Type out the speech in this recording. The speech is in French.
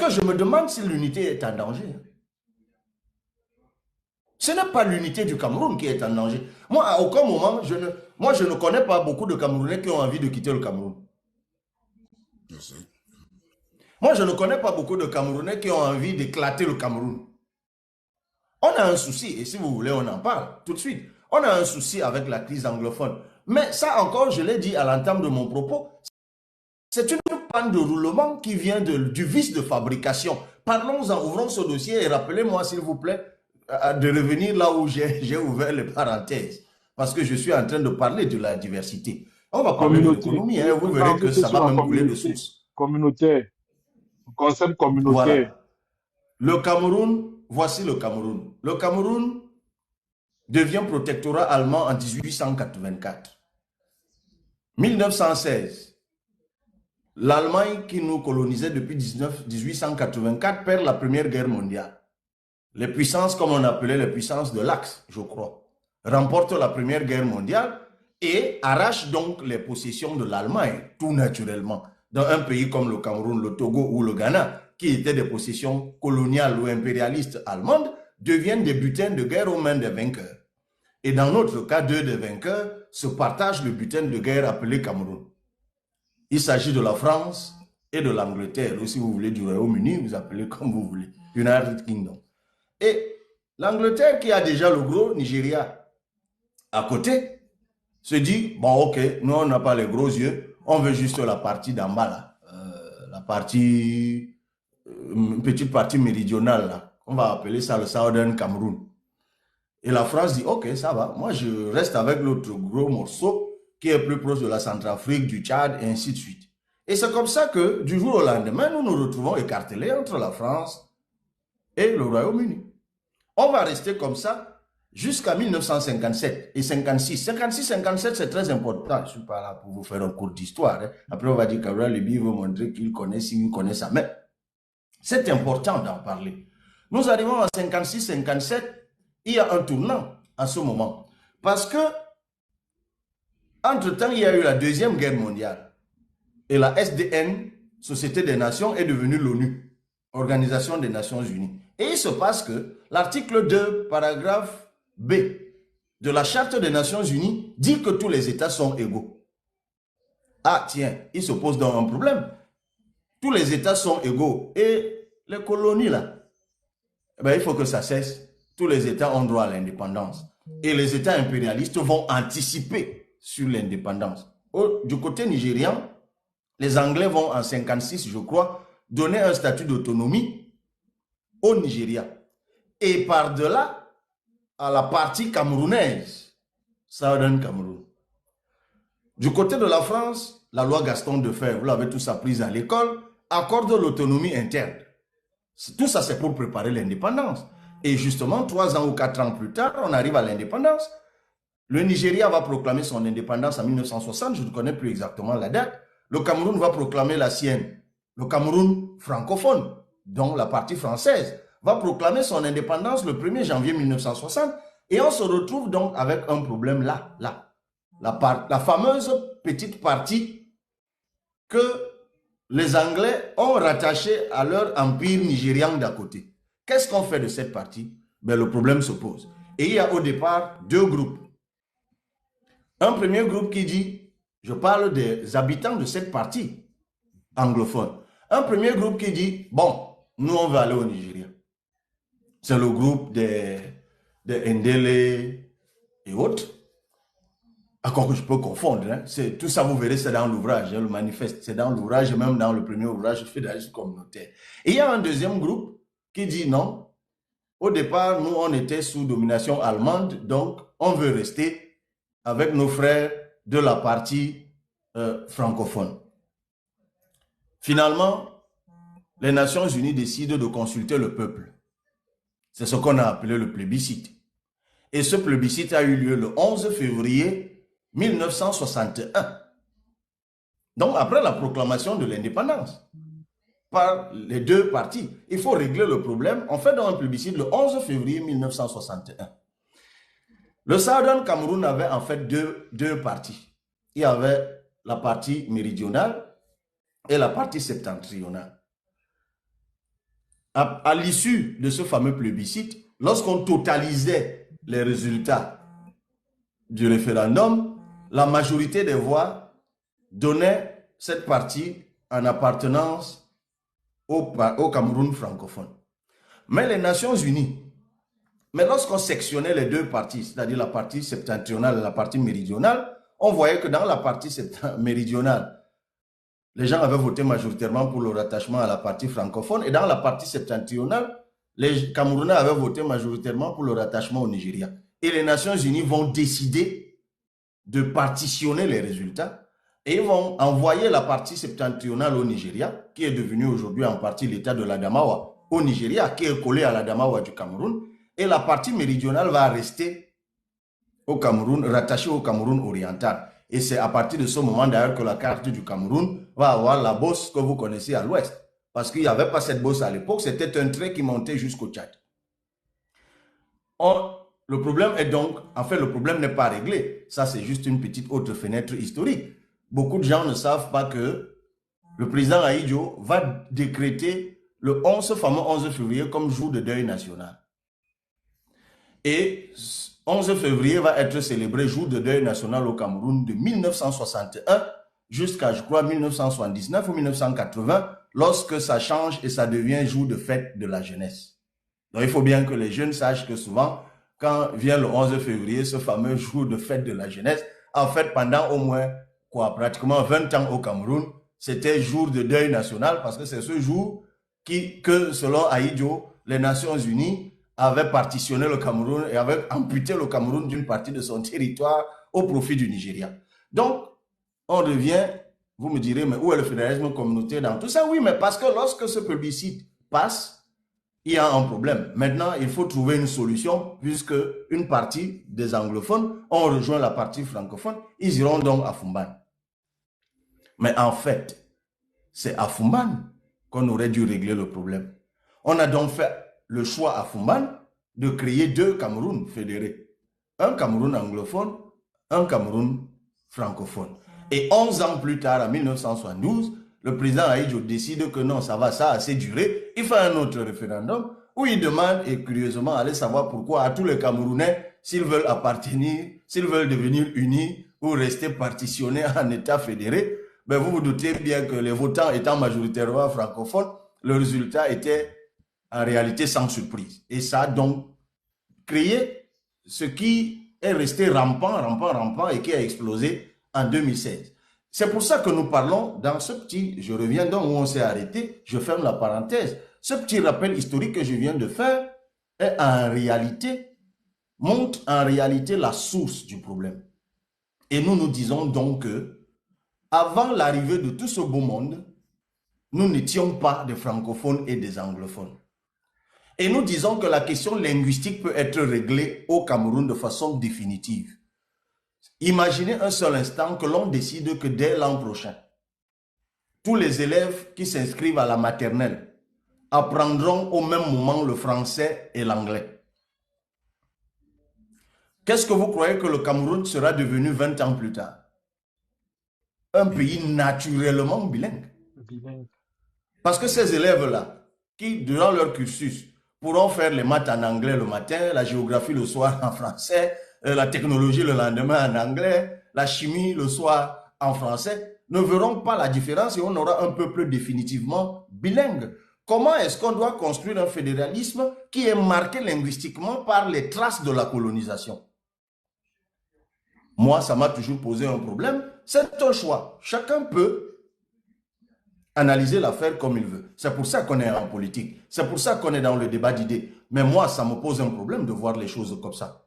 que je me demande si l'unité est en danger. Ce n'est pas l'unité du Cameroun qui est en danger. Moi, à aucun moment, je ne connais pas beaucoup de Camerounais qui ont envie de quitter le Cameroun. Moi, je ne connais pas beaucoup de Camerounais qui ont envie d'éclater le Cameroun. On a un souci, et si vous voulez, on en parle tout de suite. On a un souci avec la crise anglophone. Mais ça encore, je l'ai dit à l'entame de mon propos, c'est une panne de roulement qui vient du vice de fabrication. Parlons-en, ouvrons ce dossier et rappelez-moi, s'il vous plaît, de revenir là où j'ai ouvert les parenthèses. Parce que je suis en train de parler de la diversité. On va parler de l'économie, hein, vous verrez que ça va même couler de source. Communautaire. Concept communautaire. Voilà. Le Cameroun, voici le Cameroun. Le Cameroun devient protectorat allemand en 1884. 1916. L'Allemagne qui nous colonisait depuis 1884 perd la Première Guerre mondiale. Les puissances, comme on appelait les puissances de l'Axe, je crois, remportent la Première Guerre mondiale et arrachent donc les possessions de l'Allemagne, tout naturellement. Dans un pays comme le Cameroun, le Togo ou le Ghana, qui étaient des possessions coloniales ou impérialistes allemandes, deviennent des butins de guerre aux mains des vainqueurs. Et dans notre cas, deux des vainqueurs se partagent le butin de guerre appelé Cameroun. Il s'agit de la France et de l'Angleterre, ou si vous voulez du Royaume-Uni, vous appelez comme vous voulez, United Kingdom. Et l'Angleterre, qui a déjà le gros Nigeria à côté, se dit, bon ok, nous on n'a pas les gros yeux, on veut juste la partie d'en bas là, la partie, une petite partie méridionale là, on va appeler ça le Southern Cameroun. Et la France dit, ok, ça va, moi je reste avec l'autre gros morceau qui est plus proche de la Centrafrique, du Tchad, et ainsi de suite. Et c'est comme ça que, du jour au lendemain, nous nous retrouvons écartelés entre la France et le Royaume-Uni. On va rester comme ça jusqu'à 1957 et 56. 56-57, c'est très important. Je ne suis pas là pour vous faire un cours d'histoire. Hein. Après, on va dire qu'Abraham Lévy veut montrer qu'il connaît, s'il connaît ça. Mais c'est important d'en parler. Nous arrivons à 56-57, il y a un tournant à ce moment. Parce que, entre-temps, il y a eu la Deuxième Guerre mondiale. Et la SDN, Société des Nations, est devenue l'ONU, Organisation des Nations Unies. Et il se passe que l'article 2, paragraphe B de la Charte des Nations Unies dit que tous les États sont égaux. Ah tiens, il se pose donc un problème. Tous les États sont égaux. Et les colonies là, eh bien, il faut que ça cesse. Tous les États ont droit à l'indépendance. Et les États impérialistes vont anticiper sur l'indépendance. Du côté nigérian, les Anglais vont en 56, je crois, donner un statut d'autonomie au Nigeria. Et par-delà, à la partie camerounaise, Southern Cameroun. Du côté de la France, la loi Gaston Defferre, vous l'avez tous appris à l'école, accorde l'autonomie interne. Tout ça, c'est pour préparer l'indépendance. Et justement, 3 ans ou 4 ans plus tard, on arrive à l'indépendance. Le Nigeria va proclamer son indépendance en 1960, je ne connais plus exactement la date. Le Cameroun va proclamer la sienne. Le Cameroun francophone, dont la partie française, va proclamer son indépendance le 1er janvier 1960. Et on se retrouve donc avec un problème là. La fameuse petite partie que les Anglais ont rattachée à leur empire nigérian d'à côté. Qu'est-ce qu'on fait de cette partie? Ben, le problème se pose. Et il y a au départ 2 groupes. Un premier groupe qui dit, je parle des habitants de cette partie anglophone. Un premier groupe qui dit, bon, nous on va aller au Nigeria. C'est le groupe des Ndele et autres. Encore que je peux confondre. Hein. Tout ça, vous verrez, c'est dans l'ouvrage, hein, le manifeste. C'est dans l'ouvrage, et même dans le premier ouvrage, fédéralisme communautaire. Et il y a un deuxième groupe qui dit non. Au départ, nous, on était sous domination allemande, donc on veut rester avec nos frères de la partie francophone. Finalement, les Nations Unies décident de consulter le peuple. C'est ce qu'on a appelé le plébiscite. Et ce plébiscite a eu lieu le 11 février 1961. Donc, après la proclamation de l'indépendance par les 2 parties, il faut régler le problème. On fait donc un plébiscite le 11 février 1961. Le Southern Cameroun avait en fait deux parties. Il y avait la partie méridionale et la partie septentrionale. à l'issue de ce fameux plébiscite, lorsqu'on totalisait les résultats du référendum, la majorité des voix donnait cette partie en appartenance au Cameroun francophone. Mais les Nations Unies, mais lorsqu'on sectionnait les deux parties, c'est-à-dire la partie septentrionale et la partie méridionale, on voyait que dans la partie méridionale, les gens avaient voté majoritairement pour le rattachement à la partie francophone, et dans la partie septentrionale, les Camerounais avaient voté majoritairement pour le rattachement au Nigeria. Et les Nations Unies vont décider de partitionner les résultats et ils vont envoyer la partie septentrionale au Nigeria, qui est devenue aujourd'hui en partie l'État de l'Adamawa au Nigeria, qui est collé à l'Adamawa du Cameroun, et la partie méridionale va rester au Cameroun, rattachée au Cameroun oriental. Et c'est à partir de ce moment d'ailleurs que la carte du Cameroun va avoir la bosse que vous connaissez à l'ouest. Parce qu'il n'y avait pas cette bosse à l'époque, c'était un trait qui montait jusqu'au Tchad. Le problème est donc, en fait, le problème n'est pas réglé. Ça, c'est juste une petite autre fenêtre historique. Beaucoup de gens ne savent pas que le président Ahidjo va décréter le fameux 11 février comme jour de deuil national. Et 11 février va être célébré jour de deuil national au Cameroun de 1961 jusqu'à, je crois, 1979 ou 1980, lorsque ça change et ça devient jour de fête de la jeunesse. Donc, il faut bien que les jeunes sachent que souvent, quand vient le 11 février, ce fameux jour de fête de la jeunesse, en fait, pendant au moins, pratiquement 20 ans au Cameroun, c'était jour de deuil national parce que c'est ce jour que, selon Ahidjo, les Nations Unies avaient partitionné le Cameroun et avaient amputé le Cameroun d'une partie de son territoire au profit du Nigeria. Donc, on revient, vous me direz, mais où est le fédéralisme communautaire dans tout ça? Oui, mais parce que lorsque ce plébiscite passe, il y a un problème. Maintenant, il faut trouver une solution puisque une partie des anglophones ont rejoint la partie francophone. Ils iront donc à Fumban. Mais en fait, c'est à Fumban qu'on aurait dû régler le problème. On a donc fait le choix à Fumban de créer deux Camerouns fédérés. Un Cameroun anglophone, un Cameroun francophone. Et 11 ans plus tard, en 1972, le président Ahidjo décide que non, ça a assez duré. Il fait un autre référendum où il demande, et curieusement, allez savoir pourquoi, à tous les Camerounais, s'ils veulent appartenir, s'ils veulent devenir unis ou rester partitionnés en État fédéré, ben vous vous doutez bien que les votants étant majoritairement francophones, le résultat était en réalité sans surprise. Et ça a donc créé ce qui est resté rampant et qui a explosé en 2016. C'est pour ça que nous parlons dans ce petit, je reviens donc où on s'est arrêté, je ferme la parenthèse. Ce petit rappel historique que je viens de faire montre en réalité la source du problème. Et nous disons donc que, avant l'arrivée de tout ce beau monde, nous n'étions pas des francophones et des anglophones. Et nous disons que la question linguistique peut être réglée au Cameroun de façon définitive. Imaginez un seul instant que l'on décide que dès l'an prochain, tous les élèves qui s'inscrivent à la maternelle apprendront au même moment le français et l'anglais. Qu'est-ce que vous croyez que le Cameroun sera devenu 20 ans plus tard? Un pays naturellement bilingue. Parce que ces élèves-là, qui durant leur cursus pourront faire les maths en anglais le matin, la géographie le soir en français, la technologie le lendemain en anglais, la chimie le soir en français, ne verront pas la différence et on aura un peuple définitivement bilingue. Comment est-ce qu'on doit construire un fédéralisme qui est marqué linguistiquement par les traces de la colonisation? Moi, ça m'a toujours posé un problème. C'est un choix. Chacun peut analyser l'affaire comme il veut. C'est pour ça qu'on est en politique. C'est pour ça qu'on est dans le débat d'idées. Mais moi, ça me pose un problème de voir les choses comme ça.